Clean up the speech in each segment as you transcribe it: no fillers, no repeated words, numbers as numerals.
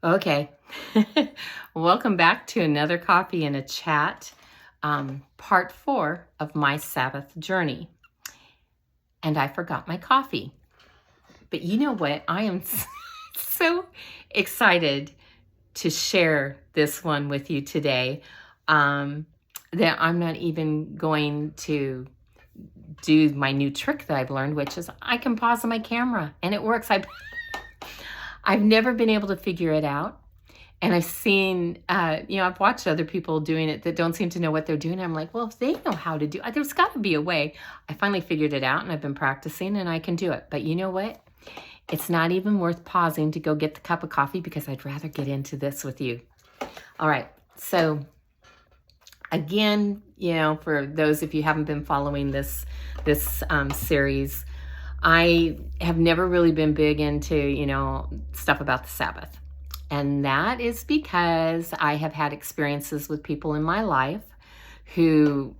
Okay. Welcome back to another coffee and a chat, part 4 of my Sabbath journey. And I forgot my coffee. But you know what? I am so excited to share this one with you today that I'm not even going to do my new trick that I've learned, which is I can pause my camera and it works. I've never been able to figure it out. And I've seen, I've watched other people doing it that don't seem to know what they're doing. I'm like, well, if they know how to do it, there's got to be a way. I finally figured it out and I've been practicing and I can do it. But you know what? It's not even worth pausing to go get the cup of coffee because I'd rather get into this with you. All right. So again, for those of you who haven't been following this series, I have never really been big into, stuff about the Sabbath. And that is because I have had experiences with people in my life who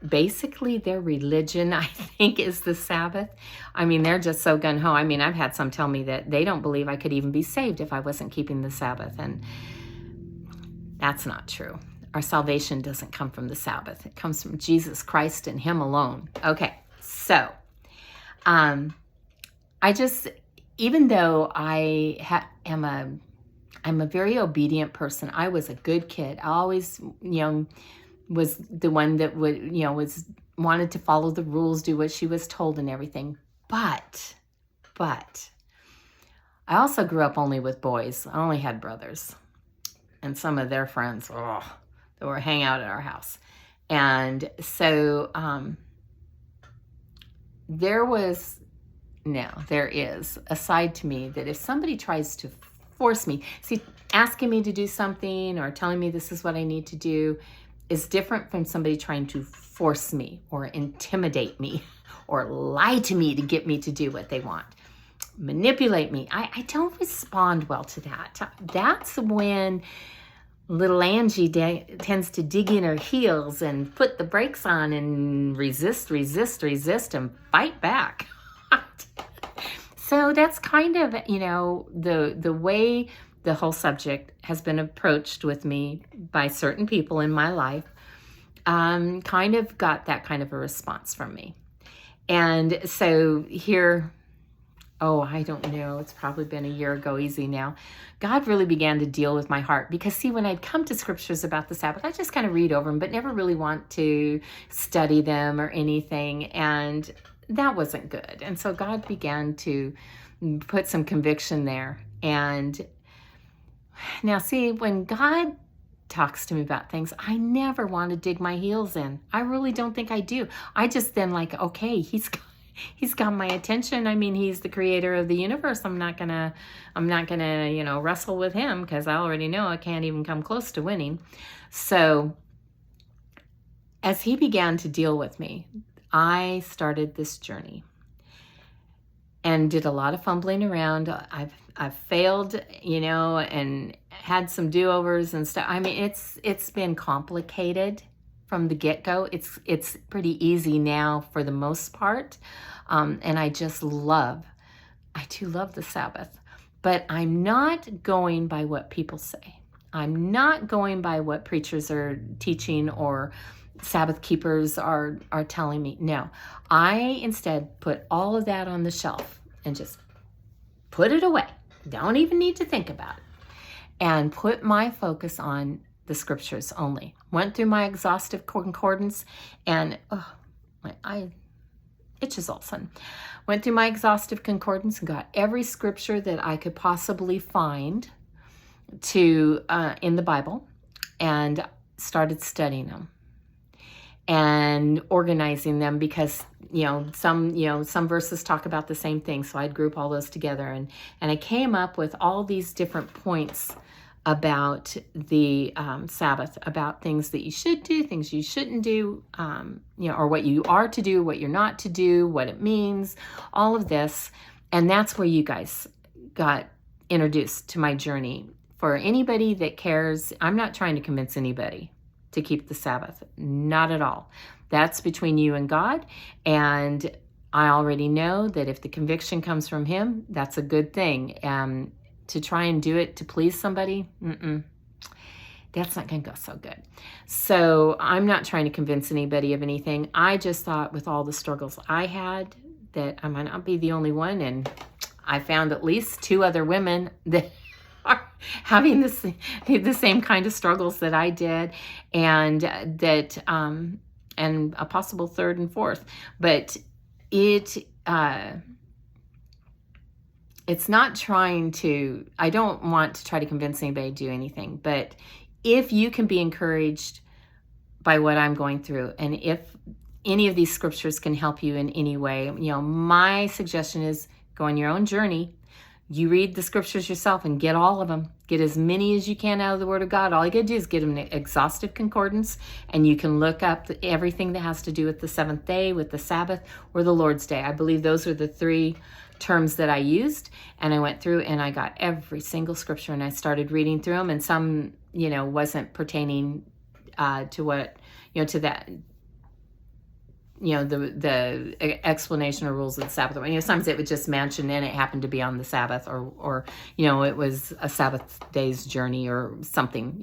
basically their religion, I think, is the Sabbath. I mean, they're just so gung-ho. I mean, I've had some tell me that they don't believe I could even be saved if I wasn't keeping the Sabbath. And that's not true. Our salvation doesn't come from the Sabbath. It comes from Jesus Christ and Him alone. Okay, so even though I'm a very obedient person. I was a good kid. I always, was the one that wanted to follow the rules, do what she was told and everything. But I also grew up only with boys. I only had brothers and some of their friends that were hang out at our house. And so there is a side to me that if somebody tries to force me, asking me to do something or telling me this is what I need to do is different from somebody trying to force me or intimidate me or lie to me to get me to do what they want, manipulate me. I don't respond well to that. That's when little Angie tends to dig in her heels and put the brakes on and resist and fight back. So that's kind of, the way the whole subject has been approached with me by certain people in my life, kind of got that kind of a response from me. And so here, I don't know, it's probably been a year ago, easy now, God really began to deal with my heart because when I'd come to scriptures about the Sabbath, I just kind of read over them, but never really want to study them or anything. And that wasn't good. And so God began to put some conviction there. And now when God talks to me about things, I never want to dig my heels in. I really don't think I do. I just then okay, he's got my attention. I mean, he's the creator of the universe. I'm not gonna, wrestle with him because I already know I can't even come close to winning. So as he began to deal with me, I started this journey and did a lot of fumbling around. I've failed, and had some do-overs and stuff. I mean, it's been complicated from the get-go. It's pretty easy now for the most part. And I do love the Sabbath, but I'm not going by what people say. I'm not going by what preachers are teaching or Sabbath keepers are telling me. No, I instead put all of that on the shelf and just put it away. Don't even need to think about it. And put my focus on the scriptures only. Went through my exhaustive concordance and my eye itches all of a sudden. Went through my exhaustive concordance and got every scripture that I could possibly find in the Bible and started studying them and organizing them because some verses talk about the same thing, so I'd group all those together and I came up with all these different points about the Sabbath, about things that you should do, things you shouldn't do, or what you are to do, what you're not to do, what it means, all of this. And that's where you guys got introduced to my journey. For anybody that cares, I'm not trying to convince anybody to keep the Sabbath. Not at all. That's between you and God. And I already know that if the conviction comes from Him, that's a good thing. to try and do it to please somebody, that's not going to go so good. So I'm not trying to convince anybody of anything. I just thought with all the struggles I had that I might not be the only one. And I found at least 2 other women that are having the same kind of struggles that I did, and that and a possible third and fourth. But it's not trying to, I don't want to try to convince anybody to do anything, but if you can be encouraged by what I'm going through, and if any of these scriptures can help you in any way, my suggestion is go on your own journey. You read the scriptures yourself and get all of them. Get as many as you can out of the Word of God. All you got to do is get an exhaustive concordance, and you can look up everything that has to do with the seventh day, with the Sabbath, or the Lord's Day. I believe those are the 3 terms that I used, and I went through and I got every single scripture, and I started reading through them, and some, wasn't pertaining to what, to that, the explanation or rules of the Sabbath. Sometimes it would just mention, and it happened to be on the Sabbath, or it was a Sabbath day's journey or something,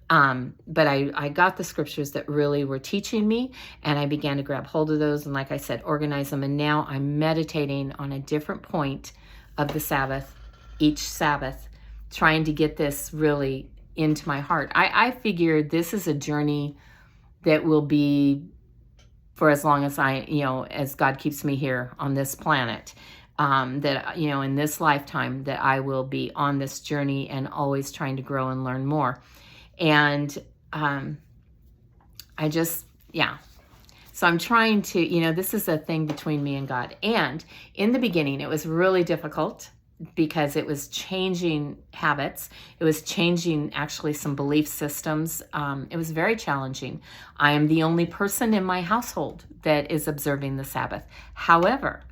but I got the scriptures that really were teaching me, and I began to grab hold of those, and like I said, organize them. And now I'm meditating on a different point of the Sabbath, each Sabbath, trying to get this really into my heart. I figure this is a journey that will be for as long as as God keeps me here on this planet, that, in this lifetime, that I will be on this journey and always trying to grow and learn more. And so I'm trying to, this is a thing between me and God. And in the beginning, it was really difficult because it was changing habits. It was changing actually some belief systems. It was very challenging. I am the only person in my household that is observing the Sabbath. However,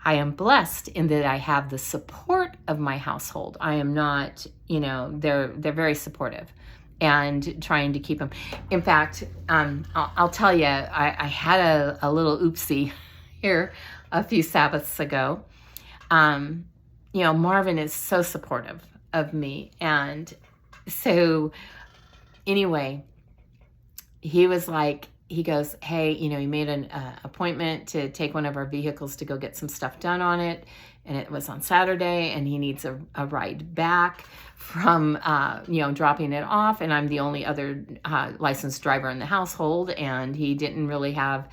I am blessed in that I have the support of my household. I am not, they're very supportive and trying to keep them. In fact, I'll tell you, I had a little oopsie here a few Sabbaths ago. Marvin is so supportive of me. And so anyway, he was like, he goes, hey, he made an appointment to take one of our vehicles to go get some stuff done on it. And it was on Saturday, and he needs a ride back from, dropping it off. And I'm the only other licensed driver in the household, and he didn't really have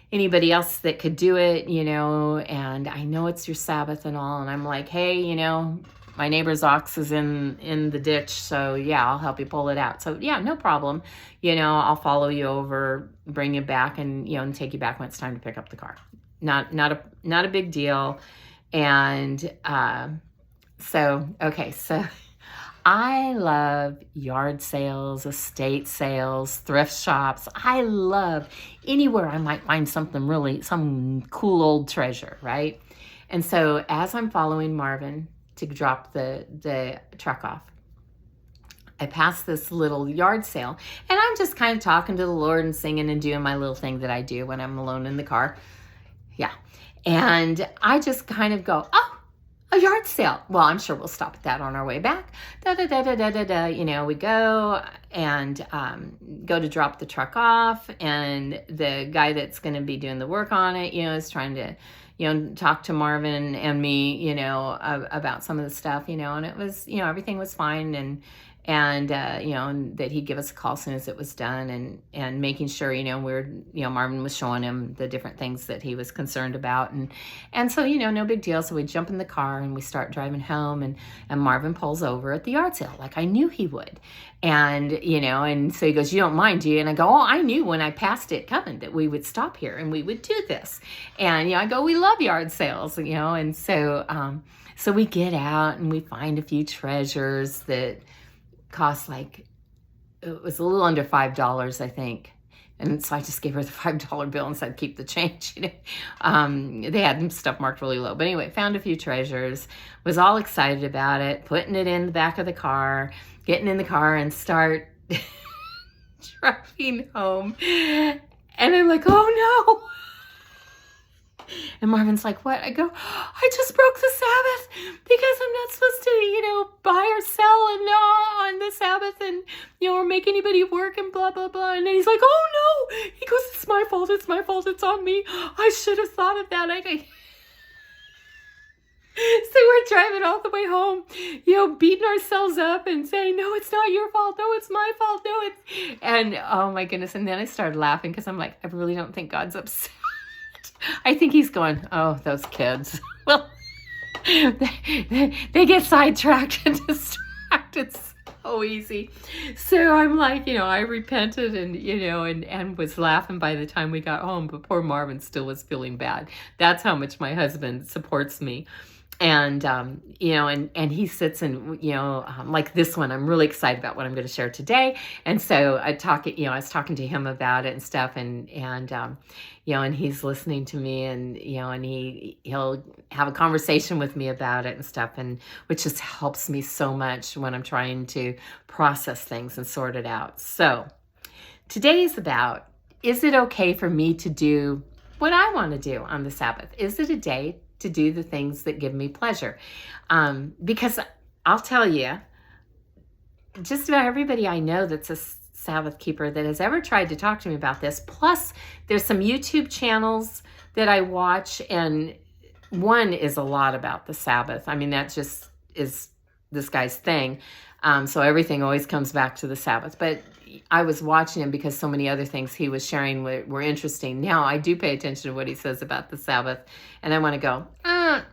anybody else that could do it, and I know it's your Sabbath and all. And I'm like, hey, my neighbor's ox is in the ditch, so yeah, I'll help you pull it out. So yeah, no problem. I'll follow you over, bring you back, and and take you back when it's time to pick up the car. Not a big deal. And so I love yard sales, estate sales, thrift shops. I love anywhere I might find some cool old treasure, right? And so as I'm following Marvin to drop the truck off, I pass this little yard sale, and I'm just kind of talking to the Lord and singing and doing my little thing that I do when I'm alone in the car. Yeah. And I just kind of go, oh, a yard sale. Well, I'm sure we'll stop at that on our way back. We go and go to drop the truck off, and the guy that's going to be doing the work on it, is trying to, talk to Marvin and me, about some of the stuff, and it was, everything was fine, and that he'd give us a call as soon as it was done, and making sure, Marvin was showing him the different things that he was concerned about. And so, no big deal. So we jump in the car and we start driving home, and Marvin pulls over at the yard sale like I knew he would. And, and so he goes, you don't mind, do you? And I go, oh, I knew when I passed it coming that we would stop here and we would do this. And, I go, we love yard sales, and so, so we get out and we find a few treasures that cost it was a little under $5, I think. And so I just gave her the $5 bill and said, keep the change. They had stuff marked really low. But anyway, found a few treasures, was all excited about it, putting it in the back of the car, getting in the car and start driving home. And I'm like, oh no. And Marvin's like, what? I go, I just broke the Sabbath because I'm not supposed to, buy or sell and on the Sabbath and, or make anybody work and blah, blah, blah. And then he's like, oh no. He goes, it's my fault. It's on me. I should have thought of that. So we're driving all the way home, beating ourselves up and saying, no, it's not your fault. No, it's my fault. No, it's, and oh my goodness. And then I started laughing because I'm like, I really don't think God's upset. I think he's going, oh, those kids. Well, they get sidetracked and distracted so easy. So I'm like, I repented and was laughing by the time we got home, but poor Marvin still was feeling bad. That's how much my husband supports me. And, and he sits and, like this one, I'm really excited about what I'm going to share today. And so I was talking to him about it and stuff and he's listening to me and he'll have a conversation with me about it and stuff. And which just helps me so much when I'm trying to process things and sort it out. So today is about, is it okay for me to do what I want to do on the Sabbath? Is it a day to do the things that give me pleasure? Because I'll tell you, just about everybody I know that's a Sabbath keeper that has ever tried to talk to me about this, plus there's some YouTube channels that I watch, and one is a lot about the Sabbath. I mean, that just is this guy's thing. So everything always comes back to the Sabbath. But I was watching him because so many other things he was sharing were interesting. Now, I do pay attention to what he says about the Sabbath, and I want to go, I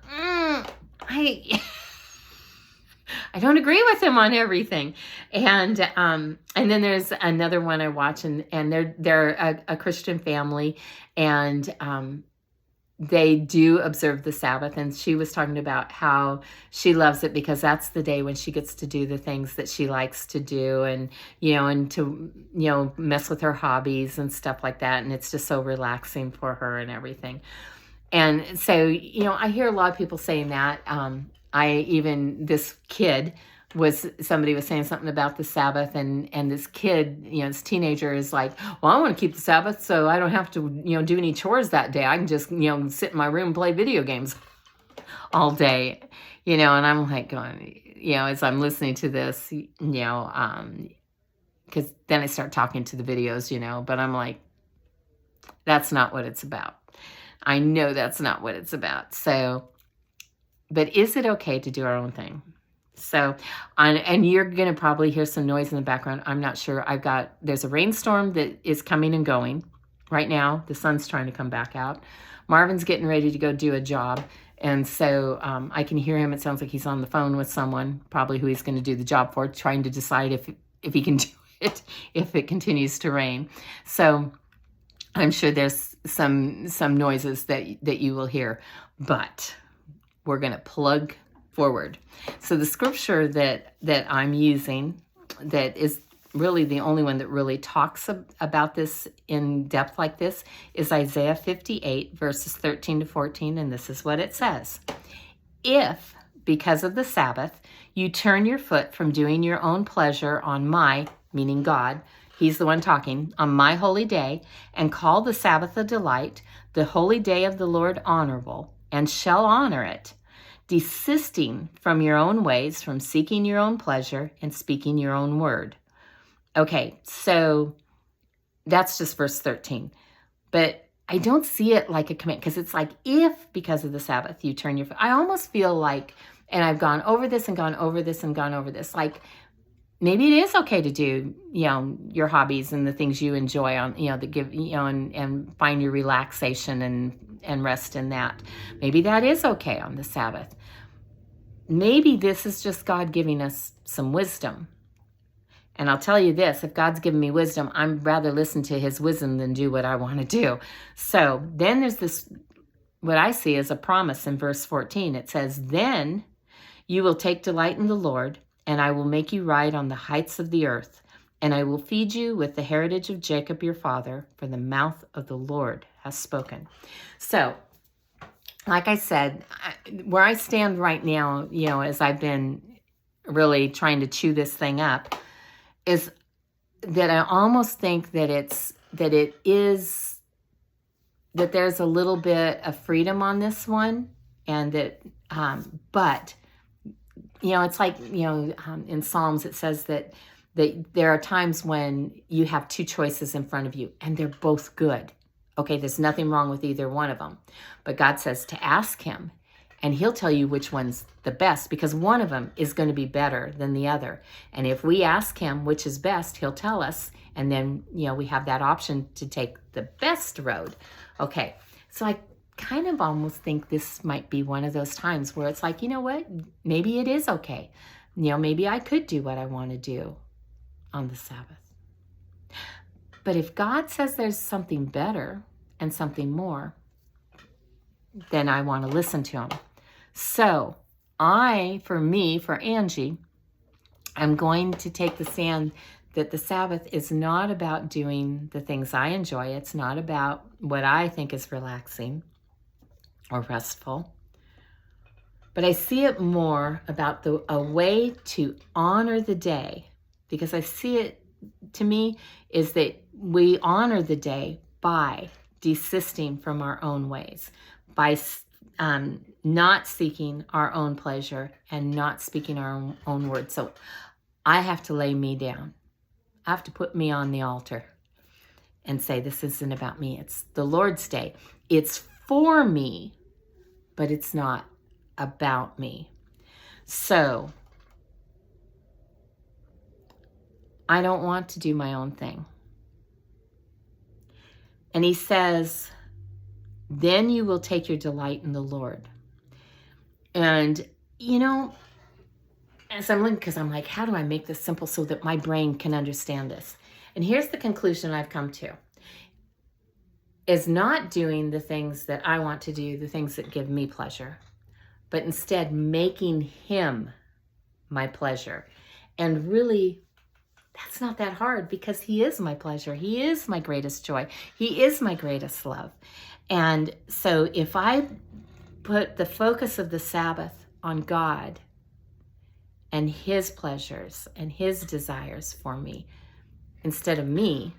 don't agree with him on everything. And then there's another one I watch, and they're a Christian family, and they do observe the Sabbath, and she was talking about how she loves it because that's the day when she gets to do the things that she likes to do, and and to mess with her hobbies and stuff like that, and it's just so relaxing for her and everything. And so I hear a lot of people saying that. This kid somebody was saying something about the Sabbath, and this kid, this teenager is like, well, I want to keep the Sabbath so I don't have to, do any chores that day. I can just, sit in my room and play video games all day, and I'm like going, as I'm listening to this, because then I start talking to the videos, but I'm like, that's not what it's about. I know that's not what it's about. So, but is it okay to do our own thing? So, and you're going to probably hear some noise in the background. I'm not sure. There's a rainstorm that is coming and going right now. The sun's trying to come back out. Marvin's getting ready to go do a job. And so I can hear him. It sounds like he's on the phone with someone, probably who he's going to do the job for, trying to decide if he can do it, if it continues to rain. So I'm sure there's some noises that you will hear, but we're going to plug forward. So the scripture that I'm using, that is really the only one that really talks about this in depth like this, is Isaiah 58 verses 13 to 14, and this is what it says. If, because of the Sabbath, you turn your foot from doing your own pleasure on my, meaning God, he's the one talking, on my holy day, and call the Sabbath a delight, the holy day of the Lord honorable, and shall honor it, desisting from your own ways, from seeking your own pleasure and speaking your own word. Okay, so that's just verse 13. But I don't see it like a command, because it's like, if because of the Sabbath you turn your foot. I almost feel like, and I've gone over this and gone over this and gone over this, like maybe it is okay to do, your hobbies and the things you enjoy on, that give, and find your relaxation and rest in that. Maybe that is okay on the Sabbath. Maybe this is just God giving us some wisdom. And I'll tell you this, if God's given me wisdom, I'd rather listen to his wisdom than do what I want to do. So then there's this, what I see as a promise in verse 14. It says, then you will take delight in the Lord, and I will make you ride on the heights of the earth, and I will feed you with the heritage of Jacob your father, for the mouth of the Lord has spoken. So, like I said, where I stand right now, as I've been really trying to chew this thing up, is that I almost think that it is that there's a little bit of freedom on this one, and that, but, it's like, in Psalms it says that there are times when you have two choices in front of you, and they're both good. Okay, there's nothing wrong with either one of them. But God says to ask him, and he'll tell you which one's the best, because one of them is going to be better than the other. And if we ask him which is best, he'll tell us. And then, we have that option to take the best road. Okay, so I kind of almost think this might be one of those times where it's like, you know what? Maybe it is okay. Maybe I could do what I want to do on the Sabbath. But if God says there's something better and something more, then I want to listen to him. So for Angie, I'm going to take the stand that the Sabbath is not about doing the things I enjoy. It's not about what I think is relaxing or restful. But I see it more about a way to honor the day, because I see it, to me, is that we honor the day by desisting from our own ways, by not seeking our own pleasure and not speaking our own words. So I have to lay me down. I have to put me on the altar and say, this isn't about me. It's the Lord's day. It's for me, but it's not about me. So I don't want to do my own thing. And he says, then you will take your delight in the Lord. And, as I'm looking, because I'm like, how do I make this simple so that my brain can understand this? And here's the conclusion I've come to. Is not doing the things that I want to do, the things that give me pleasure, but instead making him my pleasure. And really, that's not that hard, because he is my pleasure. He is my greatest joy. He is my greatest love. And so if I put the focus of the Sabbath on God and his pleasures and his desires for me instead of me,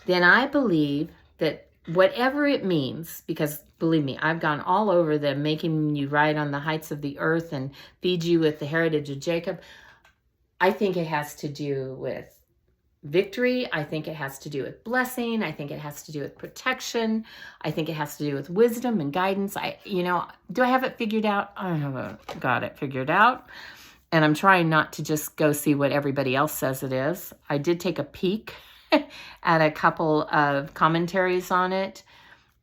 then I believe that whatever it means, because believe me, I've gone all over the making you ride on the heights of the earth and feed you with the heritage of Jacob. I think it has to do with victory. I think it has to do with blessing. I think it has to do with protection. I think it has to do with wisdom and guidance. Do I have it figured out? I haven't got it figured out. And I'm trying not to just go see what everybody else says it is. I did take a peek at a couple of commentaries on it,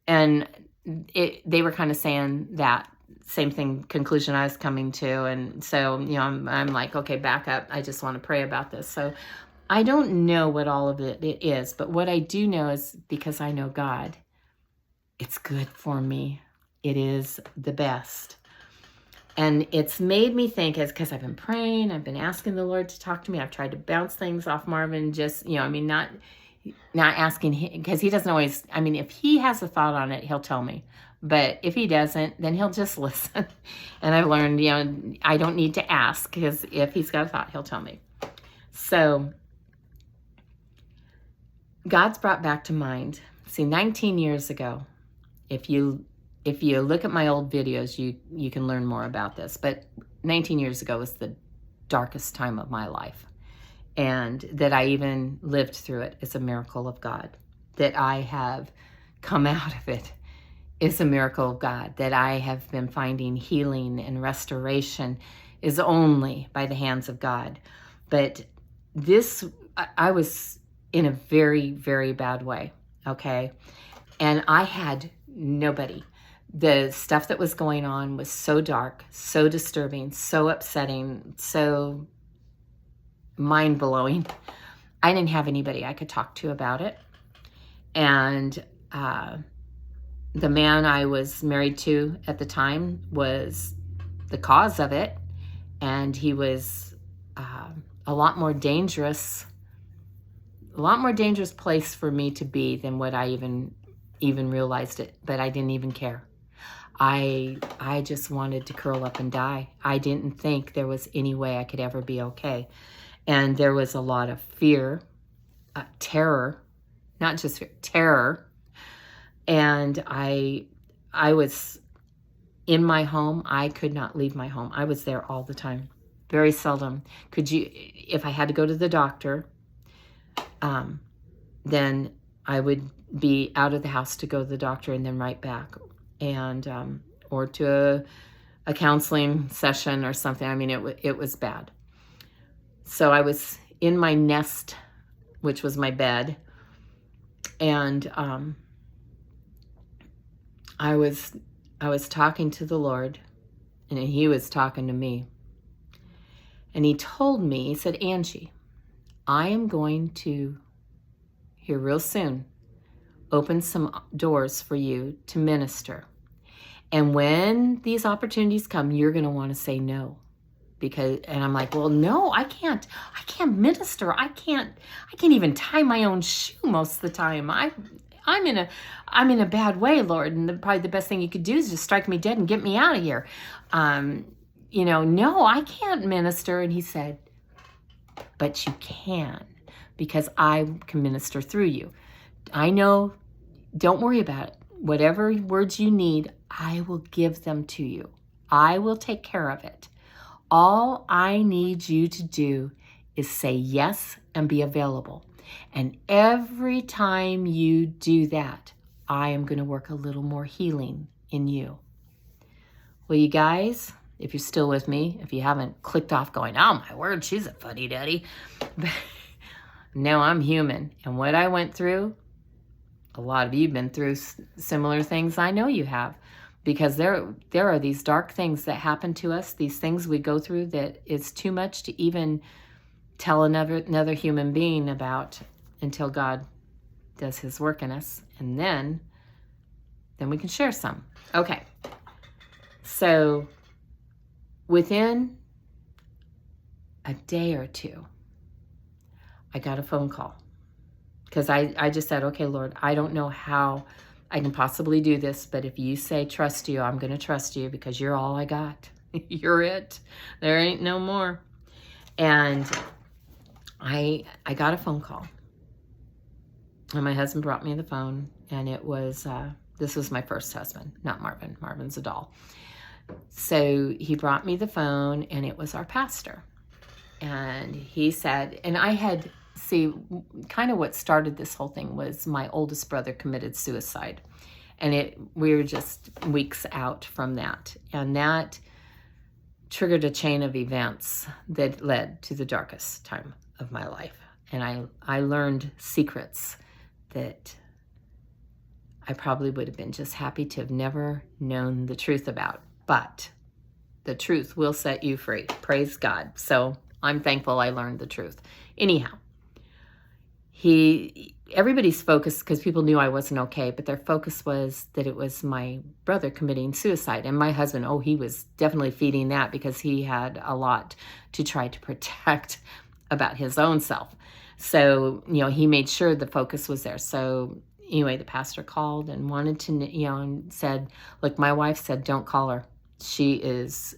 and they were kind of saying that same conclusion I was coming to. And so, I'm like, okay, back up. I just want to pray about this. So I don't know what all of it is, but what I do know is, because I know God, it's good for me. It is the best. And it's made me think, because I've been praying, I've been asking the Lord to talk to me. I've tried to bounce things off Marvin, just, not asking him, because he doesn't always, if he has a thought on it, he'll tell me. But if he doesn't, then he'll just listen. And I've learned, I don't need to ask, because if he's got a thought, he'll tell me. So God's brought back to mind, 19 years ago, if you look at my old videos, you can learn more about this. But 19 years ago was the darkest time of my life. And that I even lived through it is a miracle of God. That I have come out of it is a miracle of God. That I have been finding healing and restoration is only by the hands of God. But I was in a very, very bad way, okay? And I had nobody. The stuff that was going on was so dark, so disturbing, so upsetting, so mind-blowing. I didn't have anybody I could talk to about it. And the man I was married to at the time was the cause of it. And he was a lot more dangerous place for me to be than what I even realized it. But I didn't even care. I just wanted to curl up and die. I didn't think there was any way I could ever be okay. And there was a lot of fear, terror, not just fear, terror. And I was in my home. I could not leave my home. I was there all the time. Very seldom if I had to go to the doctor, then I would be out of the house to go to the doctor and then right back, and or to a counseling session or something. I mean, it was bad. So I was in my nest, which was my bed, and I was talking to the Lord, and He was talking to me. And He told me, He said, Angie, I am going to, here real soon, open some doors for you to minister. And when these opportunities come, you're going to want to say no. And I'm like, well, no, I can't minister. I can't even tie my own shoe most of the time. I'm in a bad way, Lord. And probably the best thing you could do is just strike me dead and get me out of here. No, I can't minister. And He said, but you can, because I can minister through you. I know, don't worry about it. Whatever words you need, I will give them to you. I will take care of it. All I need you to do is say yes and be available. And every time you do that, I am going to work a little more healing in you. Well, you guys, if you're still with me, if you haven't clicked off going, oh my word, she's a fuddy-duddy. No, I'm human. And what I went through, a lot of you have been through similar things. I know you have. Because there are these dark things that happen to us, these things we go through that it's too much to even tell another human being about until God does His work in us. And then we can share some. Okay. So within a day or two, I got a phone call. Because I just said, okay, Lord, I don't know how I can possibly do this, but if you say trust you, I'm going to trust you because you're all I got. You're it. There ain't no more. And I got a phone call. And my husband brought me the phone, and it was, this was my first husband, not Marvin. Marvin's a doll. So he brought me the phone, and it was our pastor. And he said, and I had, kind of what started this whole thing was my oldest brother committed suicide. And we were just weeks out from that. And that triggered a chain of events that led to the darkest time of my life. And I learned secrets that I probably would have been just happy to have never known the truth about. But the truth will set you free. Praise God. So I'm thankful I learned the truth. Anyhow, everybody's focus, because people knew I wasn't okay, but their focus was that it was my brother committing suicide. And my husband, he was definitely feeding that because he had a lot to try to protect about his own self. So, he made sure the focus was there. So anyway, the pastor called and wanted to, and said, look, my wife said, don't call her. She is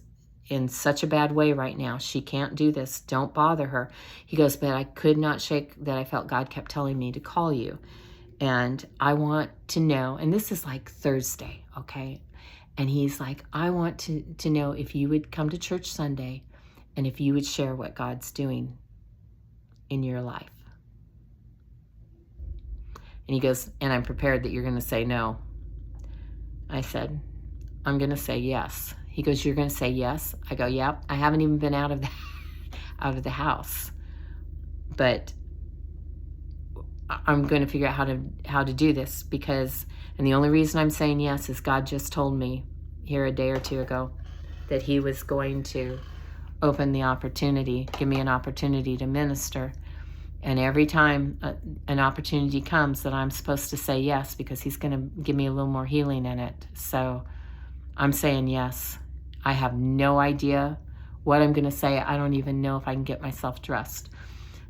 in such a bad way right now. She can't do this. Don't bother her. He goes, but I could not shake that I felt God kept telling me to call you. And I want to know, and this is like Thursday, okay? And he's like, I want to know if you would come to church Sunday and if you would share what God's doing in your life. And he goes, and I'm prepared that you're going to say no. I said, I'm going to say yes. He goes, you're going to say yes? I go, yep. I haven't even been out of the house. But I'm going to figure out how to do this and the only reason I'm saying yes is God just told me here a day or two ago that He was going to open the opportunity, give me an opportunity to minister. And every time an opportunity comes that I'm supposed to say yes because He's going to give me a little more healing in it. So I'm saying yes. I have no idea what I'm going to say. I don't even know if I can get myself dressed.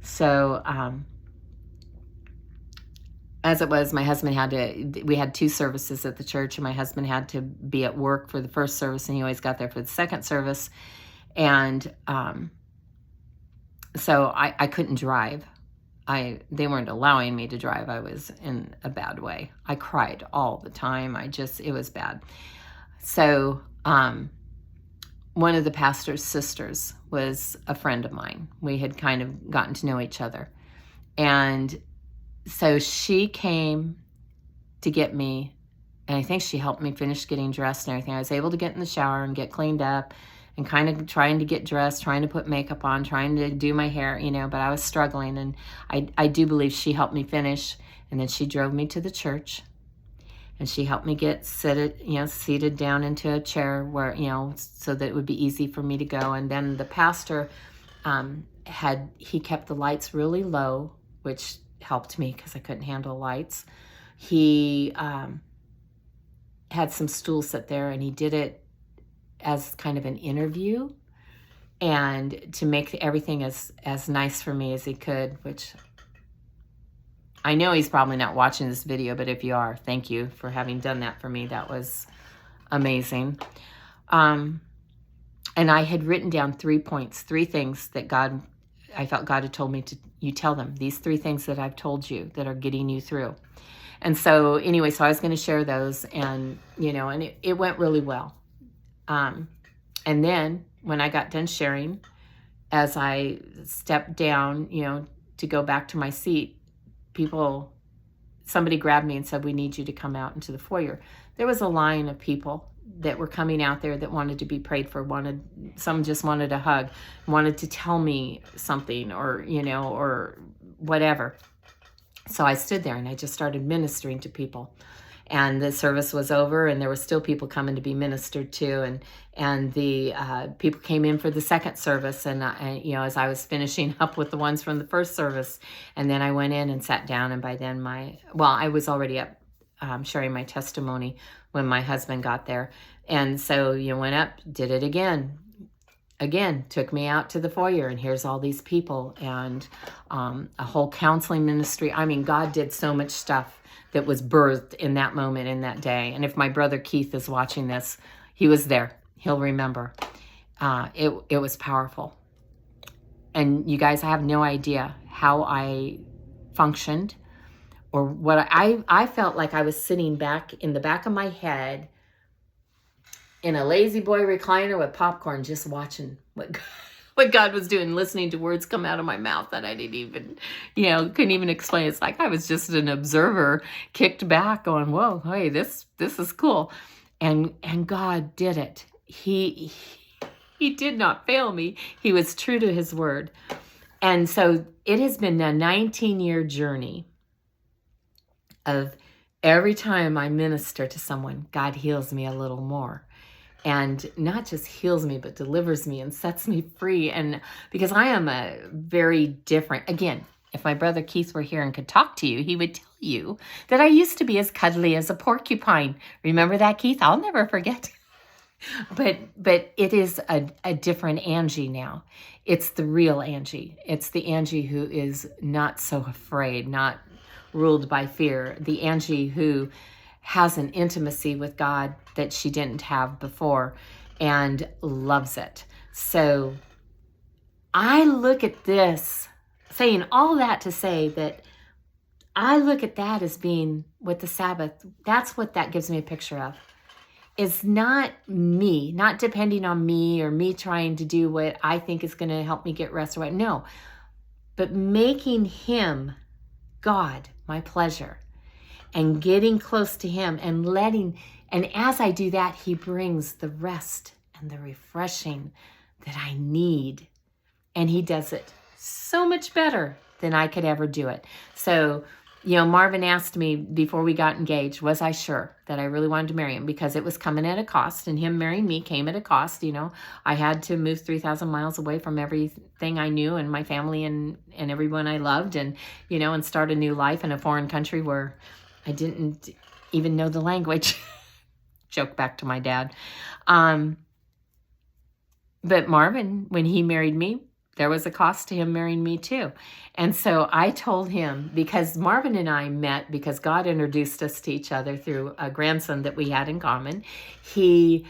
So as it was, my husband we had 2 services at the church, and my husband had to be at work for the first service, and he always got there for the second service. And so I couldn't drive. they weren't allowing me to drive. I was in a bad way. I cried all the time. It was bad. So, one of the pastor's sisters was a friend of mine. We had kind of gotten to know each other. And so she came to get me, and I think she helped me finish getting dressed and everything. I was able to get in the shower and get cleaned up and kind of trying to get dressed, trying to put makeup on, trying to do my hair, but I was struggling. And I do believe she helped me finish. And then she drove me to the church. And she helped me get seated down into a chair where, so that it would be easy for me to go. And then the pastor he kept the lights really low, which helped me because I couldn't handle lights. He had some stools set there, and he did it as kind of an interview and to make everything as nice for me as he could, which I know he's probably not watching this video, but if you are, thank you for having done that for me. That was amazing. And I had written down 3 points, 3 things that I felt God had told me you tell them, these 3 things that I've told you that are getting you through. And so anyway, so I was going to share those, and, and it went really well. And then when I got done sharing, as I stepped down, to go back to my seat, somebody grabbed me and said, "We need you to come out into the foyer." There was a line of people that were coming out there that wanted to be prayed for, some just wanted a hug, wanted to tell me something, or, or whatever. So I stood there and I just started ministering to people. And the service was over, and there were still people coming to be ministered to, and the people came in for the second service, and as I was finishing up with the ones from the first service, and then I went in and sat down, and by then I was already up sharing my testimony when my husband got there, and so went up, did it again, took me out to the foyer, and here's all these people, and a whole counseling ministry. I mean, God did so much stuff that was birthed in that moment, in that day. And if my brother Keith is watching this, he was there. He'll remember. It was powerful. And you guys, I have no idea how I functioned, or what I felt like I was sitting back in the back of my head in a lazy boy recliner with popcorn, just watching what God was doing, listening to words come out of my mouth that I didn't even, couldn't even explain. It's like I was just an observer, kicked back, going, "Whoa, hey, this is cool." And God did it. He did not fail me. He was true to his word. And so it has been a 19-year journey of every time I minister to someone, God heals me a little more. And not just heals me, but delivers me and sets me free. And because I am a very different, again, if my brother Keith were here and could talk to you, he would tell you that I used to be as cuddly as a porcupine. Remember that, Keith? I'll never forget. But it is a different Angie now. It's the real Angie. It's the Angie who is not so afraid, not ruled by fear. The Angie who has an intimacy with God that she didn't have before and loves it. So I look at this, saying all that to say that I look at that as being with the Sabbath. That's what that gives me a picture of. It's not me, not depending on me or me trying to do what I think is going to help me get rest or what. No, but making him, God, my pleasure, and getting close to him and and as I do that, he brings the rest and the refreshing that I need. And he does it so much better than I could ever do it. So, Marvin asked me before we got engaged, was I sure that I really wanted to marry him? Because it was coming at a cost, and him marrying me came at a cost. I had to move 3,000 miles away from everything I knew and my family and everyone I loved, and start a new life in a foreign country where I didn't even know the language. Joke back to my dad. But Marvin, when he married me, there was a cost to him marrying me too. And so I told him, because Marvin and I met because God introduced us to each other through a grandson that we had in common. He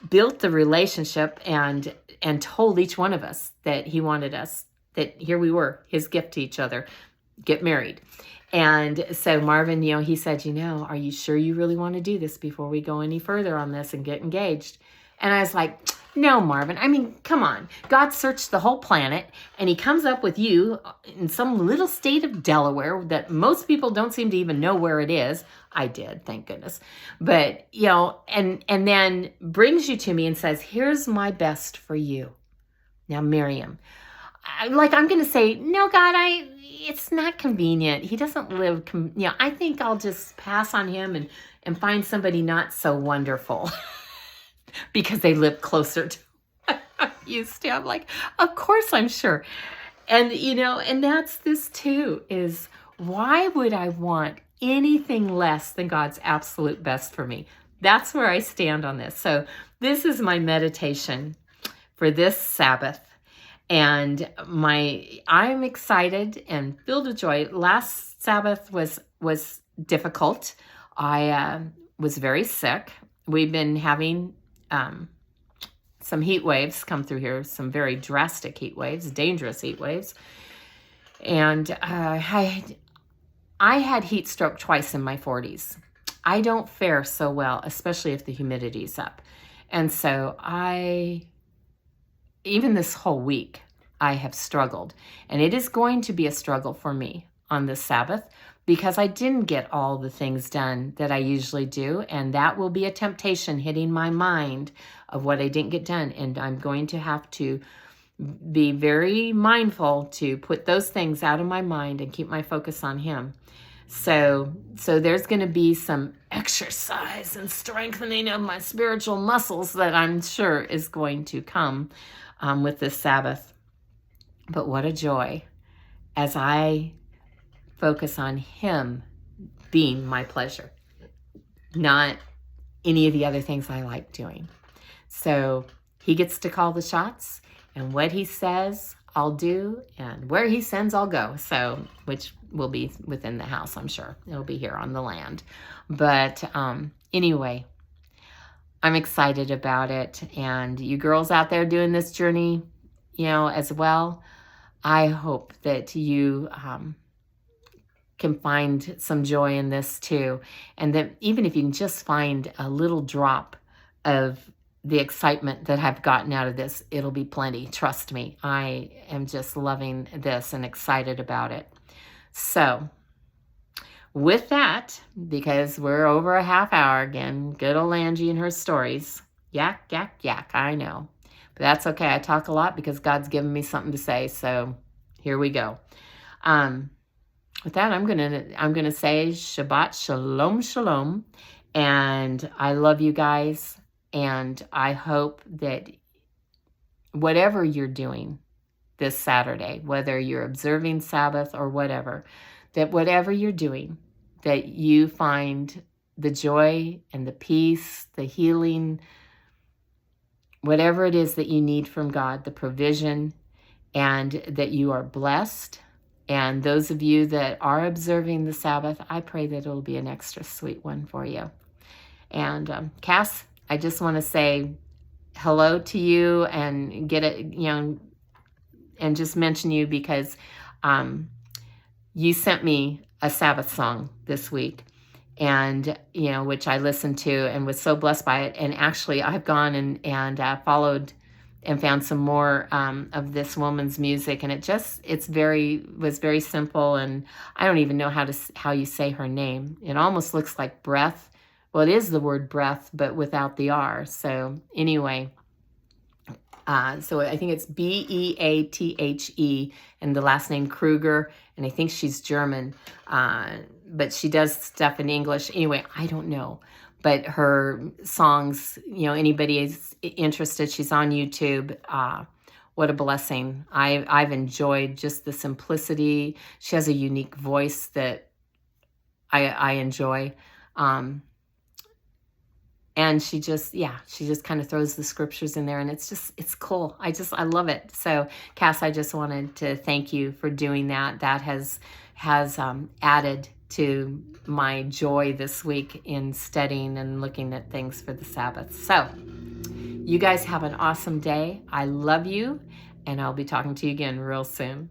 built the relationship and told each one of us that he wanted us, that here we were, his gift to each other, get married. And so Marvin, he said, are you sure you really want to do this before we go any further on this and get engaged? And I was like, no, Marvin. I mean, come on. God searched the whole planet, and he comes up with you in some little state of Delaware that most people don't seem to even know where it is. I did, thank goodness. But, and then brings you to me and says, here's my best for you. Now, marry him. I'm going to say, no, God, it's not convenient. He doesn't live, I think I'll just pass on him and find somebody not so wonderful because they live closer to what I used to. I'm like, of course, I'm sure. And, and that's this too, is why would I want anything less than God's absolute best for me? That's where I stand on this. So this is my meditation for this Sabbath. And I'm excited and filled with joy. Last Sabbath was difficult. I was very sick. We've been having some heat waves come through here, some very drastic heat waves, dangerous heat waves. And I had heat stroke twice in my 40s. I don't fare so well, especially if the humidity's up. And so even this whole week, I have struggled. And it is going to be a struggle for me on this Sabbath because I didn't get all the things done that I usually do. And that will be a temptation hitting my mind of what I didn't get done. And I'm going to have to be very mindful to put those things out of my mind and keep my focus on him. So there's going to be some exercise and strengthening of my spiritual muscles that I'm sure is going to come with this Sabbath. But what a joy as I focus on him being my pleasure, not any of the other things I like doing. So he gets to call the shots, and what he says, I'll do, and where he sends, I'll go. So, which will be within the house, I'm sure. It'll be here on the land. But anyway, I'm excited about it. And you girls out there doing this journey, as well, I hope that you can find some joy in this too. And that even if you can just find a little drop of the excitement that I've gotten out of this, it'll be plenty. Trust me. I am just loving this and excited about it. So with that, because we're over a half hour again, good old Angie and her stories. Yak, yak, yak, I know. But that's okay. I talk a lot because God's given me something to say. So here we go. With that, I'm gonna say Shabbat Shalom Shalom. And I love you guys. And I hope that whatever you're doing this Saturday, whether you're observing Sabbath or whatever, that whatever you're doing, that you find the joy and the peace, the healing, whatever it is that you need from God, the provision, and that you are blessed. And those of you that are observing the Sabbath, I pray that it'll be an extra sweet one for you. And Cass, I just want to say hello to you and get it, and just mention you because you sent me a Sabbath song this week, and which I listened to and was so blessed by it. And actually, I've gone and followed and found some more of this woman's music, and was very simple. And I don't even know how you say her name. It almost looks like breath. Well, it is the word breath, but without the R. So anyway, so I think it's Beathe, and the last name Krueger, and I think she's German, but she does stuff in English. Anyway, I don't know, but her songs, anybody is interested, she's on YouTube. What a blessing. I've enjoyed just the simplicity. She has a unique voice that I enjoy. And she just kind of throws the scriptures in there, and it's cool. I love it. So Cass, I just wanted to thank you for doing that. That has added to my joy this week in studying and looking at things for the Sabbath. So you guys have an awesome day. I love you, and I'll be talking to you again real soon.